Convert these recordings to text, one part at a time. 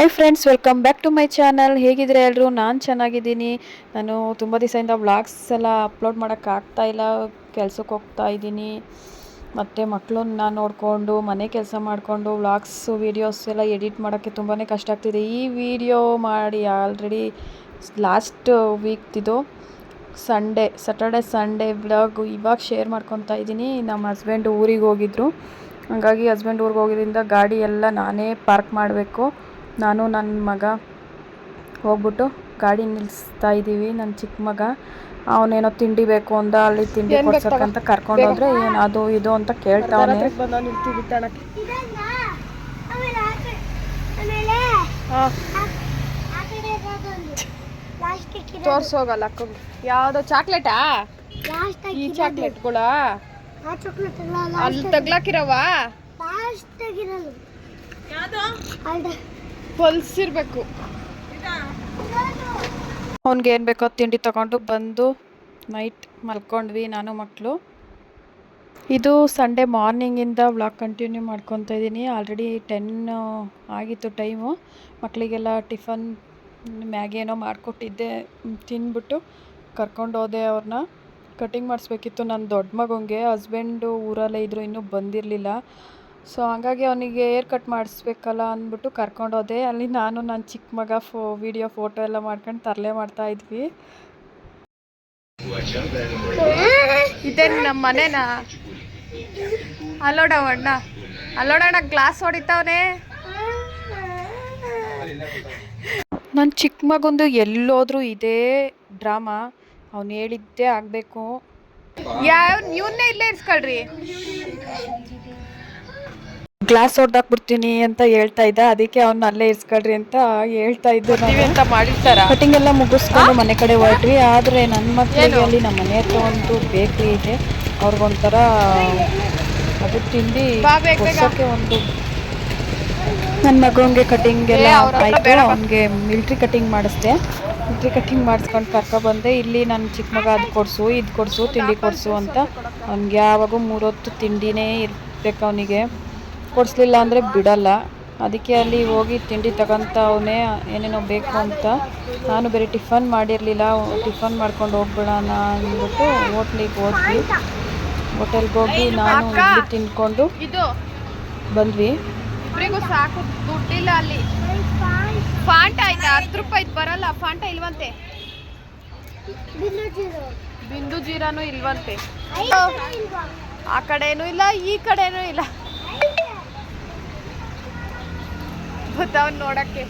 Hi friends, welcome back to my channel. ಹೇಗಿದ್ರೆ ಎಲ್ಲರೂ? ನಾನು ಚೆನ್ನಾಗಿದ್ದೀನಿ. ನಾನು ತುಂಬ ದಿವಸದಿಂದ ವ್ಲಾಗ್ಸ್ ಎಲ್ಲ ಅಪ್ಲೋಡ್ ಮಾಡೋಕ್ಕಾಗ್ತಾಯಿಲ್ಲ. ಕೆಲಸಕ್ಕೆ ಹೋಗ್ತಾ ಇದ್ದೀನಿ, ಮತ್ತು ಮಕ್ಕಳನ್ನ ನೋಡಿಕೊಂಡು ಮನೆ ಕೆಲಸ ಮಾಡಿಕೊಂಡು ವ್ಲಾಗ್ಸು ವೀಡಿಯೋಸ್ ಎಲ್ಲ ಎಡಿಟ್ ಮಾಡೋಕ್ಕೆ ತುಂಬಾ ಕಷ್ಟ ಆಗ್ತಿದೆ. ಈ ವಿಡಿಯೋ ಮಾಡಿ ಆಲ್ರೆಡಿ ಲಾಸ್ಟ್ ವೀಕ್ದಿದು ಸ್ಯಾಟರ್ಡೆ ಸಂಡೇ ವ್ಲಾಗ್ ಇವಾಗ ಶೇರ್ ಮಾಡ್ಕೊತಾ ಇದ್ದೀನಿ. ನಮ್ಮ ಹಸ್ಬೆಂಡ್ ಊರಿಗೆ ಹೋಗಿದ್ರು, ಹಾಗಾಗಿ ಹಸ್ಬೆಂಡ್ ಊರಿಗೆ ಹೋಗಿದ್ದರಿಂದ ಗಾಡಿ ಎಲ್ಲ ನಾನೇ ಪಾರ್ಕ್ ಮಾಡಬೇಕು. ನಾನು ನನ್ನ ಮಗ ಹೋಗ್ಬಿಟ್ಟು ಗಾಡಿ ನಿಲ್ಲಿಸ್ತಾ ಇದ್ದೀವಿ. ನನ್ನ ಚಿಕ್ಕ ಮಗ ಅವನೇನೋ ತಿಂಡಿ ಬೇಕು ಅಂದ, ಅಲ್ಲಿ ತಿಂಡಿ ಕೊಡ್ಸಕ್ಕಂತ ಕರ್ಕೊಂಡೋದ್ರೆ ಏನು ಅದು ಇದು ಅಂತ ಕೇಳ್ತಾವನೆ. ತೋರ್ಸೋಗಲ್ಲ ಯಾವ್ದೋ ಚಾಕ್ಲೇಟಾ? ಈ ಚಾಕ್ಲೇಟ್ಗಳ ಅಲ್ಲಿ ತಗ್ಲಾಕಿರವ ಹೊಲ್ಸಿರ್ಬೇಕು. ಅವ್ನಿಗೆ ಏನು ಬೇಕೋ ತಿಂಡಿ ತಗೊಂಡು ಬಂದು ನೈಟ್ ಮಲ್ಕೊಂಡ್ವಿ ನಾನು ಮಕ್ಕಳು. ಇದು ಸಂಡೇ ಮಾರ್ನಿಂಗಿಂದ ವ್ಲಾಗ್ ಕಂಟಿನ್ಯೂ ಮಾಡ್ಕೊತಾ ಇದ್ದೀನಿ. ಆಲ್ರೆಡಿ 10 ಆಗಿತ್ತು ಟೈಮು. ಮಕ್ಕಳಿಗೆಲ್ಲ ಟಿಫನ್ ಮ್ಯಾಗಿ ಏನೋ ಮಾಡಿಕೊಟ್ಟಿದ್ದೆ, ತಿಂದ್ಬಿಟ್ಟು ಕರ್ಕೊಂಡೋದೆ ಅವ್ರನ್ನ. ಕಟಿಂಗ್ ಮಾಡಿಸ್ಬೇಕಿತ್ತು ನನ್ನ ದೊಡ್ಡ ಮಗನಿಗೆ. ಹಸ್ಬೆಂಡು ಊರಲ್ಲೇ ಇದ್ದರು, ಇನ್ನೂ ಬಂದಿರಲಿಲ್ಲ. ಸೊ ಹಾಗಾಗಿ ಅವನಿಗೆ ಏರ್ ಕಟ್ ಮಾಡಿಸ್ಬೇಕಲ್ಲ ಅಂದ್ಬಿಟ್ಟು ಕರ್ಕೊಂಡೋದೆ. ಅಲ್ಲಿ ನಾನು ನನ್ನ ಚಿಕ್ಕ ಮಗ ವಿಡಿಯೋ ಫೋಟೋ ಎಲ್ಲ ಮಾಡ್ಕೊಂಡು ತರಲೆ ಮಾಡ್ತಾ ಇದ್ವಿ. ಇದೇನು ನಮ್ಮ ಮನೆನಾ? ಅಲ್ಲೋಡವಣ್ಣ ಗ್ಲಾಸ್ ಹೊಡಿತಾವನೆ. ನನ್ನ ಚಿಕ್ಕ ಮಗಂದು ಎಲ್ಲೋದ್ರೂ ಇದೇ ಡ್ರಾಮಾ. ಅವ್ನು ಹೇಳಿದ್ದೇ ಆಗಬೇಕು. ಇವನ್ನೇ ಇಲ್ಲೇ ಇರಿಸ್ಕೊಳ್ರಿ. ಗ್ಲಾಸ್ ಹೊಡೆದಾಕ್ಬಿಡ್ತೀನಿ ಅಂತ ಹೇಳ್ತಾ ಇದ್ದ, ಅದಕ್ಕೆ ಅವ್ನು ಅಲ್ಲೇ ಇರಿಸ್ಕೊಳ್ರಿ ಅಂತ ಹೇಳ್ತಾ ಇದ್ದು. ಅಂತ ಮಾಡಿರ್ತಾರ. ಕಟಿಂಗ್ ಎಲ್ಲ ಮುಗಿಸ್ಕೊಂಡು ಮನೆ ಕಡೆ ಹೊರಟ್ವಿ. ಆದರೆ ನನ್ನ ಮಕ್ಕಳಿಗೆ ಅಲ್ಲಿ ನಮ್ಮ ಮನೆ ಹತ್ರ ಒಂದು ಬೇಕ್ರಿ ಇದೆ, ಅವ್ರಿಗೊಂಥರ ಅದು ತಿಂಡಿ ಕೊಡ್ಸೋಕ್ಕೆ ಒಂದು. ನನ್ನ ಮಗನಿಗೆ ಕಟಿಂಗ್ ಎಲ್ಲ ಆಯಿತು. ಅವನಿಗೆ ಮಿಲ್ಟ್ರಿ ಕಟಿಂಗ್ ಮಾಡಿಸ್ದೆ. ಮಿಲ್ಟ್ರಿ ಕಟಿಂಗ್ ಮಾಡಿಸ್ಕೊಂಡು ಕರ್ಕೊಬಂದೆ. ಇಲ್ಲಿ ನನ್ನ ಚಿಕ್ಕ ಮಗ ಅದು ಕೊಡಿಸು, ಇದು ಕೊಡಿಸು, ತಿಂಡಿ ಕೊಡಿಸು ಅಂತ. ಅವ್ನಿಗೆ ಯಾವಾಗೂ 3 ಹೊತ್ತು ತಿಂಡಿನೇ ಇರಬೇಕು. ಅವನಿಗೆ ಕೊಡಿಸ್ಲಿಲ್ಲ ಅಂದರೆ ಬಿಡಲ್ಲ. ಅದಕ್ಕೆ ಅಲ್ಲಿ ಹೋಗಿ ತಿಂಡಿ ತಗೊತಾವನೇ ಏನೇನೋ ಬೇಕು ಅಂತ. ನಾನು ಬೇರೆ ಟಿಫನ್ ಮಾಡಿರಲಿಲ್ಲ. ಟಿಫನ್ ಮಾಡ್ಕೊಂಡು ಹೋಗ್ಬಿಡೋಣ ಅಂದ್ಬಿಟ್ಟು ಹೋಟ್ಲಿಗೆ ಹೋದ್ವಿ. ಹೋಟೆಲ್ಗೆ ಹೋಗಿ ನಾನು ಇಡ್ಲಿ ತಿಂದ್ಕೊಂಡು ಬಂದ್ವಿ. ಇಬ್ಬರಿಗೂ ಸಾಕು, ದುಡ್ಡಿಲ್ಲ ಅಲ್ಲಿ. ಫಾಂಟ ಆಯ್ತಾ? 10 ರೂಪಾಯಿ ಬರಲ್ಲ. ಫಾಂಟ ಇಲ್ವಂತೆ, ಬಿಂದು ಜೀರಾನು ಇಲ್ವಂತೆ. ಆ ಕಡೆನೂ ಇಲ್ಲ, ಈ ಕಡೆನೂ ಇಲ್ಲ. ಗೊತ್ತವನ್ ನೋಡಕ್ಕೆ.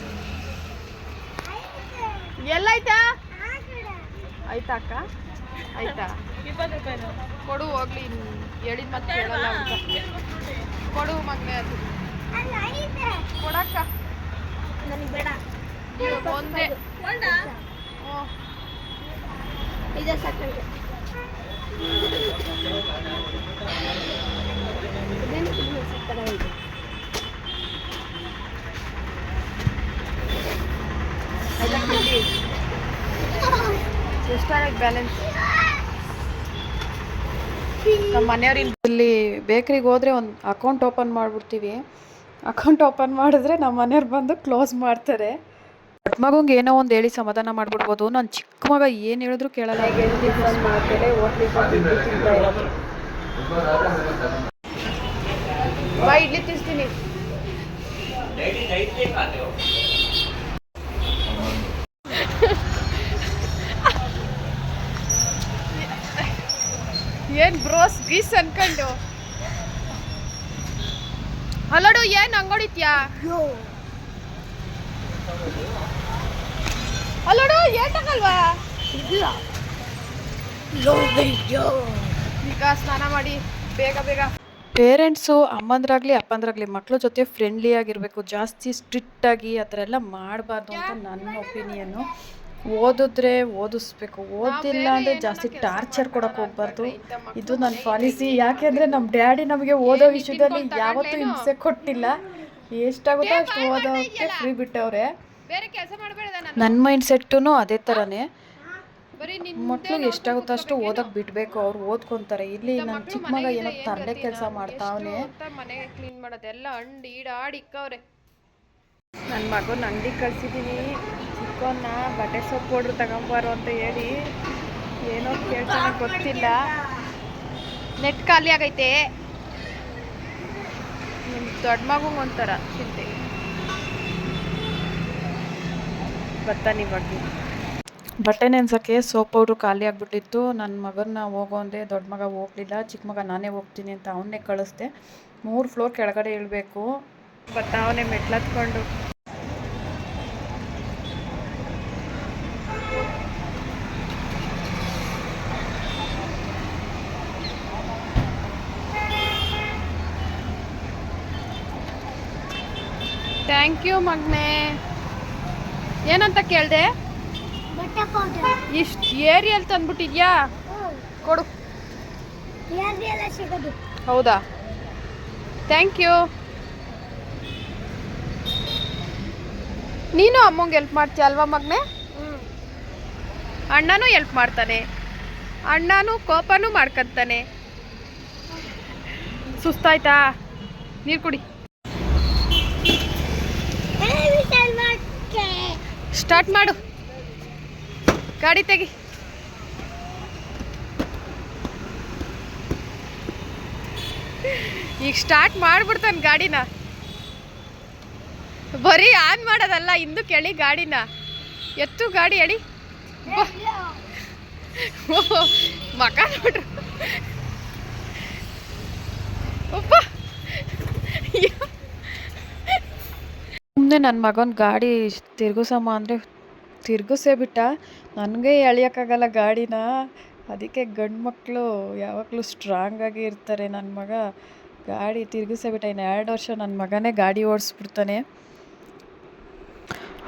ಎಲ್ಲಾಯ್ತಾ? ಆಯ್ತಾ ಅಕ್ಕ? ಆಯ್ತಾ? 20 ರೂಪಾಯಿ ಕೊಡು ಹೋಗ್ಲಿ. ಹೇಳಿದ ಮತ್ತೆ ಹೇಳಲ್ಲ. ಕೊಡು ಮಗನೇ, ಅದು ಕೊಡಕ್ಕ. ನನಗೆ ಬೇಡ, ಒಂದೇ ಇದೆ ಸಾಕಂಗೆ. ಎಷ್ಟಾಗೈತೆ ಬ್ಯಾಲೆನ್ಸ್? ನಮ್ಮ ಮನೆಯವ್ರು ಇಲ್ಲಿ ಬೇಕ್ರಿಗೆ ಹೋದರೆ ಒಂದು ಅಕೌಂಟ್ ಓಪನ್ ಮಾಡಿಬಿಡ್ತೀವಿ. ಅಕೌಂಟ್ ಓಪನ್ ಮಾಡಿದ್ರೆ ನಮ್ಮ ಮನೆಯವ್ರು ಬಂದು ಕ್ಲೋಸ್ ಮಾಡ್ತಾರೆ. ದೊಡ್ಡ ಮಗಂಗೆ ಏನೋ ಒಂದು ಹೇಳಿ ಸಮಾಧಾನ ಮಾಡಿಬಿಡ್ಬೋದು. ನನ್ನ ಚಿಕ್ಕ ಮಗ ಏನು ಹೇಳಿದ್ರು ಕೇಳಲ್ಲ. ಬಾ, ಇಡ್ಲಿ ತಿನ್ನಿಸ್ತೀನಿ. ಏನು ಬ್ರೋಸ್ ಗೀಸ್ ಅನ್ಕೊಂಡು ಅಲ್ಲೋಡು. ಏನು ಹಂಗೊಡಿತ್ಯಾ? ಅಲ್ಲೋಡು, ಏನು ತಗಲ್ವಾ? ಈಗ ಸ್ನಾನ ಮಾಡಿ ಬೇಗ ಬೇಗ. ಪೇರೆಂಟ್ಸು ಅಮ್ಮಂದ್ರಾಗಲಿ ಅಪ್ಪಂದ್ರಾಗಲಿ ಮಕ್ಕಳ ಜೊತೆ ಫ್ರೆಂಡ್ಲಿ ಆಗಿರಬೇಕು. ಜಾಸ್ತಿ ಸ್ಟ್ರಿಕ್ಟಾಗಿ ಆ ಥರ ಎಲ್ಲ ಮಾಡಬಾರ್ದು ಅಂತ ನನ್ನ ಒಪಿನಿಯನ್ನು. ಓದಿದ್ರೆ ಓದಿಸ್ಬೇಕು, ಓದಿಲ್ಲ ಅಂದರೆ ಜಾಸ್ತಿ ಟಾರ್ಚರ್ ಕೊಡೋಕೆ ಹೋಗ್ಬಾರ್ದು. ಇದು ನನ್ನ ಪಾಲಿಸಿ. ಯಾಕೆಂದರೆ ನಮ್ಮ ಡ್ಯಾಡಿ ನಮಗೆ ಓದೋ ವಿಷಯದಲ್ಲಿ ಯಾವತ್ತೂ ಹಿಂಸೆ ಕೊಟ್ಟಿಲ್ಲ. ಎಷ್ಟಾಗುತ್ತೋ ಅಷ್ಟು ಓದೋಕ್ಕೆ ಫ್ರೀ ಬಿಟ್ಟವ್ರೆ. ನನ್ನ ಮೈಂಡ್ ಸೆಟ್ಟೂ ಅದೇ ಥರನೇ. ಮಕ್ಕಳು ಎಷ್ಟಾಗುತ್ತೋ ಅಷ್ಟು ಓದೋಕೆ ಬಿಡಬೇಕು, ಅವ್ರು ಓದ್ಕೊತಾರೆ. ಇಲ್ಲಿ ನನ್ನ ಚಿಕ್ಕ ಮಗ ಏನೋ ತರಲೆ ಕೆಲಸ ಮಾಡ್ತಾವನೆ. ಮನೆ ಕ್ಲೀನ್ ಮಾಡೋದೆಲ್ಲ ಅಂಡು ಈಡಾಡಿಕ್ಕವ್ರೆ. ನನ್ನ ಮಗನ ಅಂಗಡಿಗೆ ಕಳಿಸಿದ್ದೀನಿ, ಚಿಕ್ಕವನ್ನ ಬಟ್ಟೆ ಸೊಪ್ಪು ಪೌಡ್ರ್ ತಗೊಂಬಾರು ಅಂತ ಹೇಳಿ. ಏನೋ ಕೇಳ್ತಾನೆ ಗೊತ್ತಿಲ್ಲ. ನೆಟ್ ಖಾಲಿ ಆಗೈತೆ. ನಿಮ್ಮ ದೊಡ್ಡ ಮಗುಂಗೆ ಒಂಥರ ಚಿಂತೆ. ಬರ್ತಾನೆ ಇವಾಗ. ಬಟ್ಟೆ ನೆನ್ಸೋಕ್ಕೆ ಸೋಪ್ ಪೌಡ್ರು ಖಾಲಿ ಆಗಿಬಿಟ್ಟಿತ್ತು. ನನ್ನ ಮಗನ್ನ ಹೋಗೋ ಅಂದೆ, ದೊಡ್ಡ ಮಗ ಹೋಗಲಿಲ್ಲ. ಚಿಕ್ಕ ಮಗ ನಾನೇ ಹೋಗ್ತೀನಿ ಅಂತ ಅವನ್ನೇ ಕಳಿಸ್ದೆ. 3 ಫ್ಲೋರ್ ಕೆಳಗಡೆ ಇಳಬೇಕು. ಅವನೇ ಮೆಟ್ಲತ್ಕೊಂಡು. Thank you ಮಗ್ನೆ. ಏನಂತ ಕೇಳಿದೆ? ಇಷ್ಟು ಏರಿಯಲ್ಲಿ ತಂದ್ಬಿಟ್ಟಿದ್ಯಾ? ಕೊಡು. ಹೌದಾ, ಥ್ಯಾಂಕ್ ಯು. ನೀನು ಅಮ್ಮಂಗೆ ಹೆಲ್ಪ್ ಮಾಡ್ತೀಯ ಅಲ್ವಾ ಮಗ್ನೆ? ಅಣ್ಣನೂ ಹೆಲ್ಪ್ ಮಾಡ್ತಾನೆ, ಅಣ್ಣನೂ ಕೋಪನೂ ಮಾಡ್ಕೊತಾನೆ. ಸುಸ್ತಾಯ್ತಾ? ನೀರು ಕುಡಿ. ಸ್ಟಾರ್ಟ್ ಮಾಡು, ಗಾಡಿ ತೆಗಿ. ಈಗ ಸ್ಟಾರ್ಟ್ ಮಾಡ್ಬಿಡ್ತಾನೆ ಗಾಡಿನ. ಬರೀ ಆನ್ ಮಾಡೋದಲ್ಲ, ಇಂದು ಕೆಳಿ ಗಾಡಿನ. ಎತ್ತು ಗಾಡಿ ಎಳಿ. ಮಕ ನೋಡ್ರು. ಸುಮ್ಮನೆ ನನ್ನ ಮಗನ ಗಾಡಿ ತಿರ್ಗಿಸಮ್ಮ ಅಂದರೆ ತಿರ್ಗಿಸೇ ಬಿಟ್ಟ. ನನಗೆ ಎಳಿಯೋಕ್ಕಾಗಲ್ಲ ಗಾಡಿನ. ಅದಕ್ಕೆ ಗಂಡು ಮಕ್ಕಳು ಯಾವಾಗಲೂ ಸ್ಟ್ರಾಂಗಾಗಿ ಇರ್ತಾರೆ. ನನ್ನ ಮಗ ಗಾಡಿ ತಿರ್ಗಿಸೇ ಬಿಟ್ಟ. ಇನ್ನು 2 ವರ್ಷ ನನ್ನ ಮಗನೇ ಗಾಡಿ ಓಡಿಸ್ಬಿಡ್ತಾನೆ.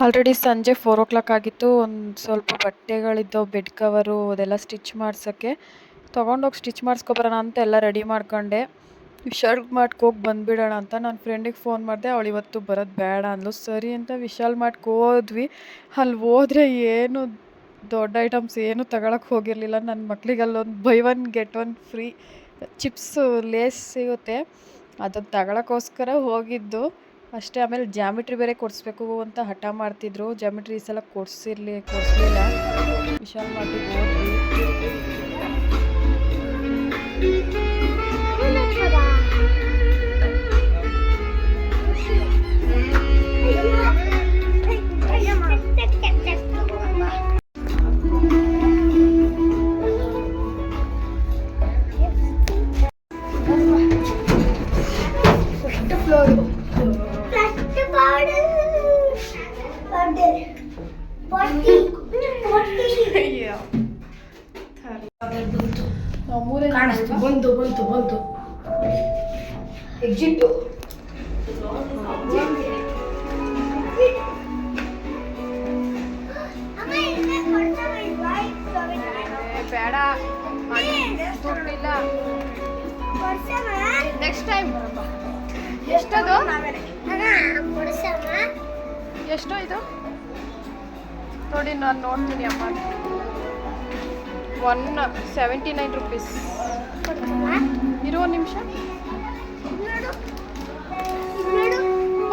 ಆಲ್ರೆಡಿ ಸಂಜೆ 4 o'clock ಆಗಿತ್ತು. ಒಂದು ಸ್ವಲ್ಪ ಬಟ್ಟೆಗಳಿದ್ದವು, ಬೆಡ್ ಕವರು ಅದೆಲ್ಲ ಸ್ಟಿಚ್ ಮಾಡ್ಸೋಕ್ಕೆ. ತೊಗೊಂಡೋಗಿ ಸ್ಟಿಚ್ ಮಾಡಿಸ್ಕೊಬರೋಣ ಅಂತ ಎಲ್ಲ ರೆಡಿ ಮಾಡ್ಕೊಂಡೆ. ವಿಶಾಲ್ ಮಾರ್ಟ್ಗೆ ಹೋಗಿ ಬಂದುಬಿಡೋಣ ಅಂತ ನನ್ನ ಫ್ರೆಂಡಿಗೆ ಫೋನ್ ಮಾಡಿದೆ. ಅವಳು ಇವತ್ತು ಬರೋದು ಬೇಡ ಅಂದ್ಲು. ಸರಿ ಅಂತ ವಿಶಾಲ್ ಮಾರ್ಟ್ಗೆ ಹೋದ್ವಿ. ಅಲ್ಲಿ ಹೋದರೆ ಏನು ದೊಡ್ಡ ಐಟಮ್ಸ್ ಏನು ತಗೊಳಕ್ಕೆ ಹೋಗಿರಲಿಲ್ಲ. ನನ್ನ ಮಕ್ಳಿಗೆ ಅಲ್ಲೊಂದು buy 1 get 1 free chips Lay's ಸಿಗುತ್ತೆ, ಅದನ್ನು ತಗೊಳಕ್ಕೋಸ್ಕರ ಹೋಗಿದ್ದು ಅಷ್ಟೇ. ಆಮೇಲೆ ಜಾಮಿಟ್ರಿ ಬೇರೆ ಕೊಡಿಸ್ಬೇಕು ಅಂತ ಹಠ ಮಾಡ್ತಿದ್ರು. ಜಾಮಿಟ್ರಿ ಈ ಸಲ ಕೊಡಿಸ್ಲಿಲ್ಲ. ವಿಶಾಲ್ ಮಾರ್ಟಿಗೆ ಹೋದ್ವಿ. ಬಂತು ಎಕ್ಸಿಟ್. ಬೇಡ, ದುಡ್ಡಿಲ್ಲ. Next time. ಎಷ್ಟದು? ಎಷ್ಟು ಇದು ನೋಡಿ, ನಾನು ನೋಡ್ತೀನಿ ಅಮ್ಮ. 179 rupees. ಇರೋ ನಿಮಿಷ.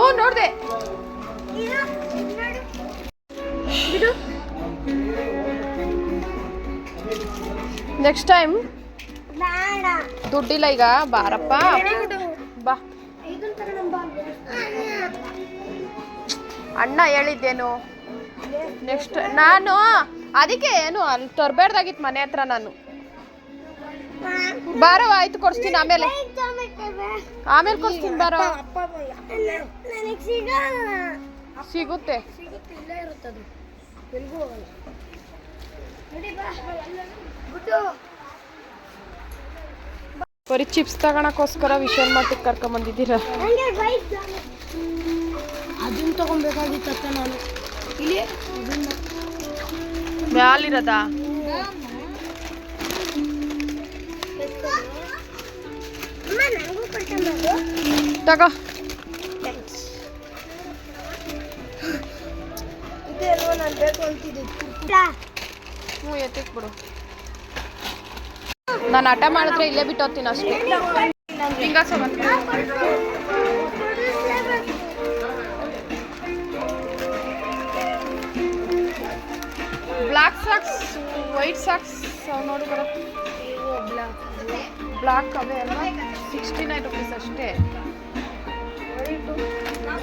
ಓ ನೋಡಿದೆ. Next time. ದುಡ್ಡಿಲ್ಲ ಈಗ. ಬಾರಪ್ಪ ಬಾ. ಅಣ್ಣ ಹೇಳಿದ್ದೇನು ನೆಕ್ಸ್ಟ್. ನಾನು ಅದಕ್ಕೆ ಏನು ಅಲ್ಲಿ ತರಬೇಡ್ದಾಗಿತ್ತು ಮನೆ ಹತ್ರ. ನಾನು ಬಾರೋ, ಆಯ್ತು ಕೊಡಿಸ್ತೀನಿ. ಆಮೇಲೆ ಕೊಡಿಸ್ತೀನಿ ಬಾರೋ. ಸಿಗುತ್ತೆ. ಬರೀ ಚಿಪ್ಸ್ ತಗೋಣಕ್ಕೋಸ್ಕರ ವಿಶಾಲ್ ಮಾರ್ಟಿಗೆ ಕರ್ಕೊಂಬಂದಿದ್ದೀರಾ? ಅದನ್ನ ತಗೊಬೇಕಾಗಿತ್ತ ನಾನು. ಇಲ್ಲಿ ಮ್ಯಾಲಿರೋದಾ? ತಗೋ. ಎತ್ತಿಕ್ ಬಿಡು. ನಾನು ಹಠ ಮಾಡಿದ್ರೆ ಇಲ್ಲೇ ಬಿಟ್ಟು ಹೋಗ್ತೀನಿ ಅಷ್ಟೇ. ಹಿಂಗ ವೈಟ್ ಸಾಕ್ಸ್ ನೋಡಿ ಬರ ಬ್ಲಾಕ್ ಅವೇ ಅಲ್ವಾ 69 ರುಪೀಸ್ ಅಷ್ಟೇ.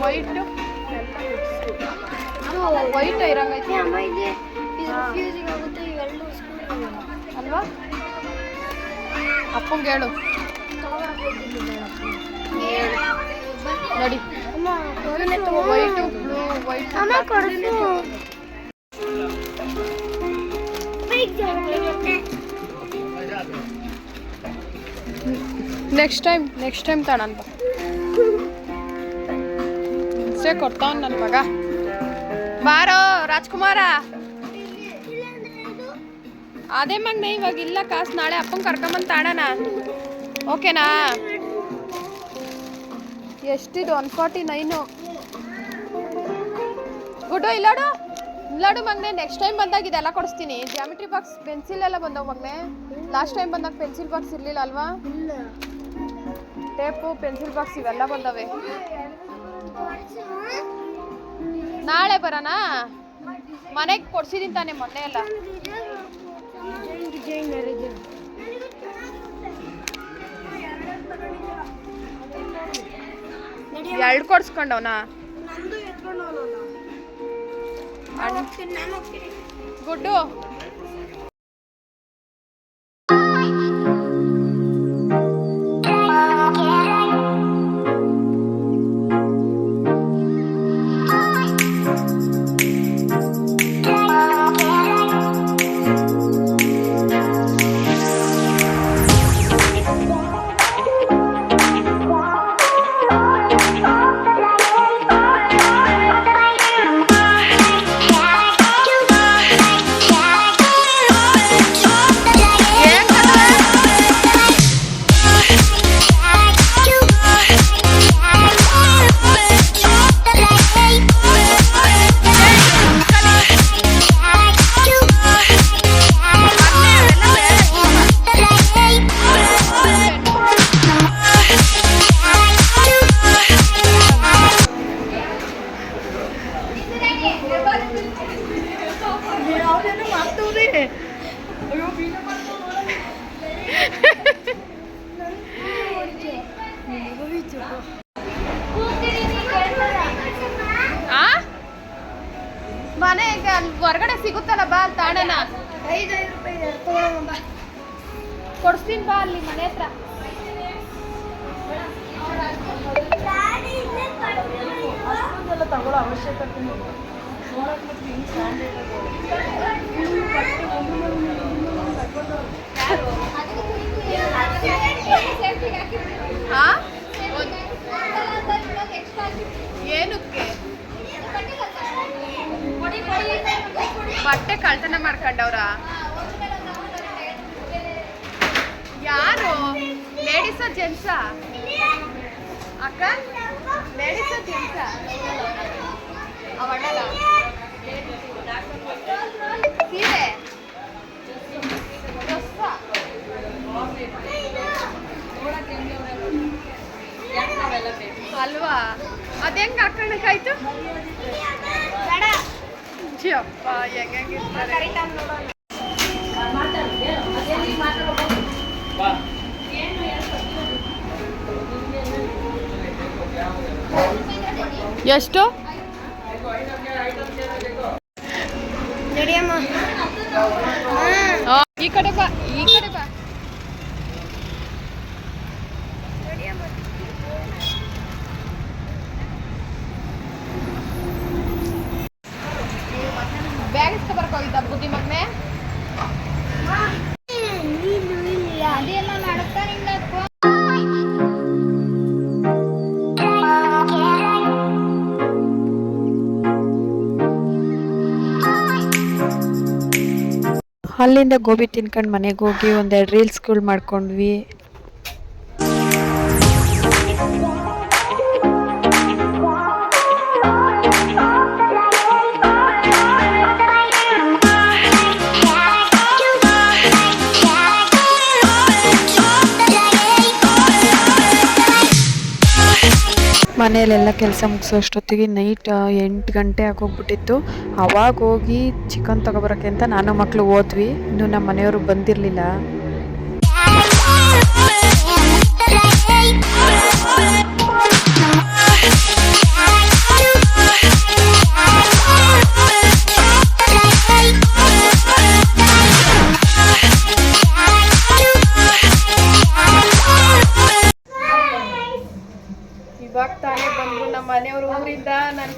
ವೈಟು ವೈಟ್ ಇರಂಗೈತಿ ಅಲ್ವಾ? ಅಪ್ಪಂಗೆ ಹೇಳು ನೋಡಿ white blue white. Next time ತಾಣಂತ ಹಿಂಸೆ ಕೊಡ್ತಾವ ನನ್ನ ಮಗ. ಬಾರೋ ರಾಜ್ಕುಮಾರ. ಅದೇ ಮಗನೇ ಇವಾಗ ಇಲ್ಲ ಕಾಸು, ನಾಳೆ ಅಪ್ಪಂಗೆ ಕರ್ಕೊಂಬಂದು ತಾಣನ. ಓಕೆನಾ? ಎಷ್ಟಿದು 149. ಗುಡ್ಡು ಇಲ್ಲಾಡು ಮಗನೆ. ನೆಕ್ಸ್ಟ್ ಟೈಮ್ ಬಂದಾಗ ಇದೆಲ್ಲ ಕೊಡಿಸ್ತೀನಿ. ಜಾಮಿಟ್ರಿ ಬಾಕ್ಸ್ ಪೆನ್ಸಿಲ್ ಎಲ್ಲ ಬಂದವು ಮಗನೆ. ಲಾಸ್ಟ್ ಟೈಮ್ ಬಂದಾಗ ಪೆನ್ಸಿಲ್ ಬಾಕ್ಸ್ ಇರಲಿಲ್ಲ ಅಲ್ವಾ? ಟೇಪು ಪೆನ್ಸಿಲ್ ಬಾಕ್ಸ್ ಇವೆಲ್ಲ ಬಂದವೆ. ನಾಳೆ ಬರೋಣ. ಮನೆಗೆ ಕೊಡ್ಸಿದೀನಿ ತಾನೆ ಮೊನ್ನೆ ಎಲ್ಲ. ಎರಡು ಕೊಡ್ಸ್ಕೊಂಡವನಾ? ಗುಡ್ಡು ಮನೆಗೆ ಅಲ್ಲಿ ಹೊರಗಡೆ ಸಿಗುತ್ತಲ್ಲ, ಬಾ ಅಲ್ಲಿ ತಾಣನ. 5 ರೂಪಾಯಿ ಕೊಡ್ಸ್ತೀನಿ ಬಾ ಅಲ್ಲಿ ಮನೆ ಹತ್ರ. ತಗೊಳ್ಳೋ ಅವಶ್ಯಕತೆ ಏನಕ್ಕೆ ಬಟ್ಟೆ ಕಳ್ತನ ಮಾಡ್ಕೊಂಡವ್ರ? ಯಾರು? ಲೇಡೀಸಾ ಜೆಂಟ್ಸಾ ಅಕ್ಕ? ಲೇಡೀಸಾ ಜೆಂಟ್ಸಾ? ಅವಣ್ಣಲ್ಲ ಸೀರೆ ಅಲ್ವಾ? ಅದೆಂಗ ಹಾಕೋಣಕ್ಕಾಯ್ತು? ಅಪ್ಪ ಹೆಂಗಿರ್ತಾರೆ. ಎಷ್ಟು? ಈ ಕಡೆ ಬಾ, ಈ ಕಡೆ ಬಾ. ಬ್ಯಾಗ್ ಇಸ್ಕೊ ಬರ್ಕೋಗಿದ್ದ ಬುದ್ಧಿ ಮಗನೆ. ಅದೆಲ್ಲ ನಡಕ್ತಾ ನಿಂದ. ಅಲ್ಲಿಂದ ಗೋಬಿ ತಿನ್ಕೊಂಡು ಮನೆಗೆ ಹೋಗಿ ಒಂದೆರಡು ರೀಲ್ಸ್ಗಳು ಮಾಡ್ಕೊಂಡ್ವಿ. ಮನೆಯಲ್ಲೆಲ್ಲ ಕೆಲಸ ಮುಗಿಸೋಷ್ಟೊತ್ತಿಗೆ ನೈಟ್ 8 ಗಂಟೆ ಆಗೋಗ್ಬಿಟ್ಟಿತ್ತು. ಅವಾಗ ಹೋಗಿ ಚಿಕನ್ ತೊಗೊಬರೋಕ್ಕೆ ಅಂತ ನಾನು ಮಕ್ಕಳು ಹೋದ್ವಿ. ಇನ್ನು ನಮ್ಮ ಮನೆಯವರು ಬಂದಿರಲಿಲ್ಲ. ಇವಾಗ ತಾನೇ ಬಂದ್ರು ನಮ್ಮ ಮನೆಯವರು ಊರಿಂದ. ನನ್ನ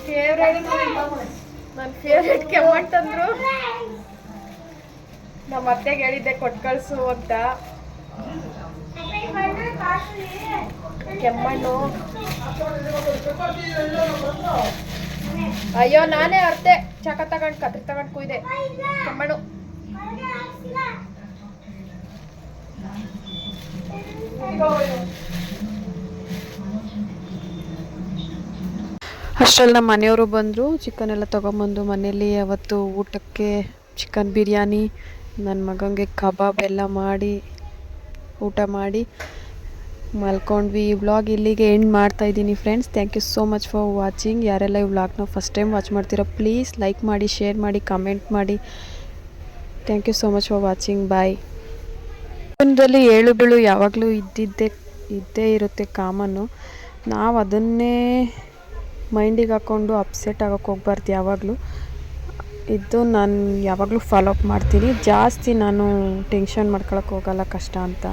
ಫೇವ್ರೇಟ್ ಕೆಮ್ಮಣ್ಣು ತಂದ್ರು. ನಮ್ಮ ಅತ್ತೆಗೆ ಹೇಳಿದ್ದೆ ಕೊಟ್ಟು ಕಳ್ಸು ಅಂತ. ಕೆಮ್ಮಣ್ಣು ಅಯ್ಯೋ ನಾನೇ ಅರ್ತೆ ಚಕ ತಗೊಂಡು ಕತ್ರಿ ತಗೊಂಡು ಕುಯ್ದೆ. ಕೆಮ್ಮಣ್ಣು ಅಷ್ಟರಲ್ಲಿ ನಮ್ಮ ಮನೆಯವರು ಬಂದರು. ಚಿಕನ್ ಎಲ್ಲ ತೊಗೊಂಬಂದು ಮನೇಲಿ ಅವತ್ತು ಊಟಕ್ಕೆ ಚಿಕನ್ ಬಿರಿಯಾನಿ, ನನ್ನ ಮಗನಿಗೆ ಕಬಾಬ್ ಎಲ್ಲ ಮಾಡಿ ಊಟ ಮಾಡಿ ಮಲ್ಕೊಂಡ್ವಿ. ಈ ವ್ಲಾಗ್ ಇಲ್ಲಿಗೆ ಎಂಡ್ ಮಾಡ್ತಾಯಿದ್ದೀನಿ friends. Thank you so much for watching. ಯಾರೆಲ್ಲ ಈ ವ್ಲಾಗ್ನ ಫಸ್ಟ್ ಟೈಮ್ ವಾಚ್ ಮಾಡ್ತೀರಾ ಪ್ಲೀಸ್ ಲೈಕ್ ಮಾಡಿ, ಶೇರ್ ಮಾಡಿ, ಕಮೆಂಟ್ ಮಾಡಿ. Thank you so much for watching. Bye. ಜೀವನದಲ್ಲಿ ಏಳು ಬೀಳು ಯಾವಾಗಲೂ ಇದ್ದೇ ಇರುತ್ತೆ, ಕಾಮನ್ನು. ನಾವು ಅದನ್ನೇ ಮೈಂಡಿಗೆ ಹಾಕ್ಕೊಂಡು ಅಪ್ಸೆಟ್ ಆಗೋಕ್ಕೆ ಹೋಗ್ಬಾರ್ದು ಯಾವಾಗಲೂ. ಇದು ನಾನು ಯಾವಾಗಲೂ ಫಾಲೋ ಅಪ್ ಮಾಡ್ತೀನಿ. ಜಾಸ್ತಿ ನಾನು ಟೆನ್ಷನ್ ಮಾಡ್ಕೊಳಕ್ಕೆ ಹೋಗಲ್ಲ ಕಷ್ಟ ಅಂತ.